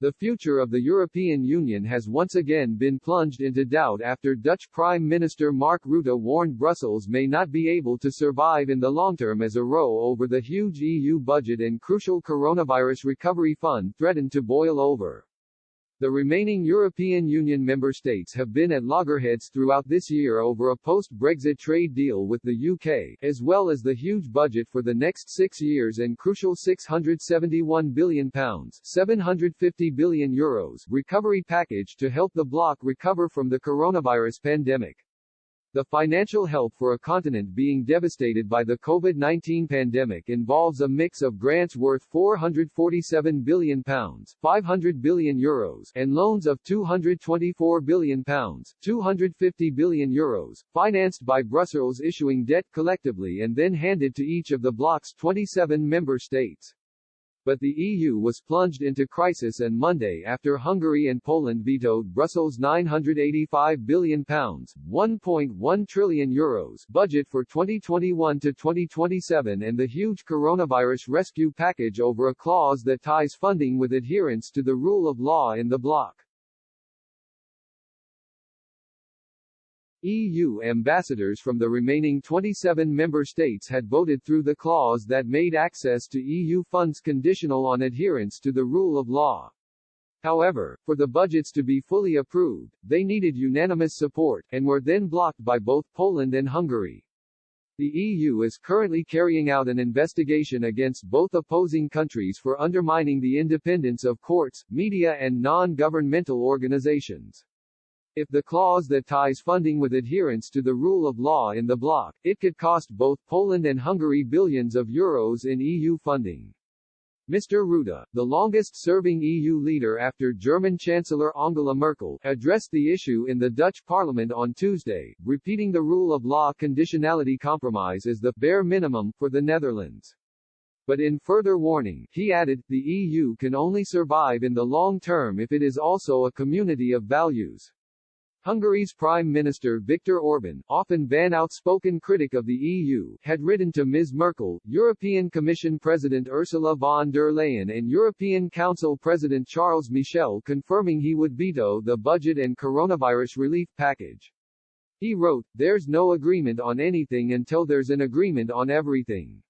The future of the European Union has once again been plunged into doubt after Dutch Prime Minister Mark Rutte warned Brussels may not be able to survive in the long term as a row over the huge EU budget and crucial coronavirus recovery fund threatened to boil over. The remaining European Union member states have been at loggerheads throughout this year over a post-Brexit trade deal with the UK, as well as the huge budget for the next 6 years and crucial £671 billion €750 billion recovery package to help the bloc recover from the coronavirus pandemic. The financial help for a continent being devastated by the COVID-19 pandemic involves a mix of grants worth £447 billion €500 billion and loans of £224 billion €250 billion, financed by Brussels issuing debt collectively and then handed to each of the bloc's 27 member states. But the EU was plunged into crisis on Monday after Hungary and Poland vetoed Brussels' €985 billion €1.1 trillion budget for 2021 to 2027 and the huge coronavirus rescue package over a clause that ties funding with adherence to the rule of law in the bloc. EU ambassadors from the remaining 27 member states had voted through the clause that made access to EU funds conditional on adherence to the rule of law. However, for the budgets to be fully approved, they needed unanimous support, and were then blocked by both Poland and Hungary. The EU is currently carrying out an investigation against both opposing countries for undermining the independence of courts, media and non-governmental organizations. If the clause that ties funding with adherence to the rule of law in the bloc, it could cost both Poland and Hungary billions of euros in EU funding. Mr. Rutte, the longest-serving EU leader after German Chancellor Angela Merkel, addressed the issue in the Dutch parliament on Tuesday, repeating the rule of law conditionality compromise as the bare minimum for the Netherlands. But in further warning, he added, the EU can only survive in the long term if it is also a community of values. Hungary's Prime Minister Viktor Orbán, often an outspoken critic of the EU, had written to Ms. Merkel, European Commission President Ursula von der Leyen and European Council President Charles Michel confirming he would veto the budget and coronavirus relief package. He wrote, "There's no agreement on anything until there's an agreement on everything."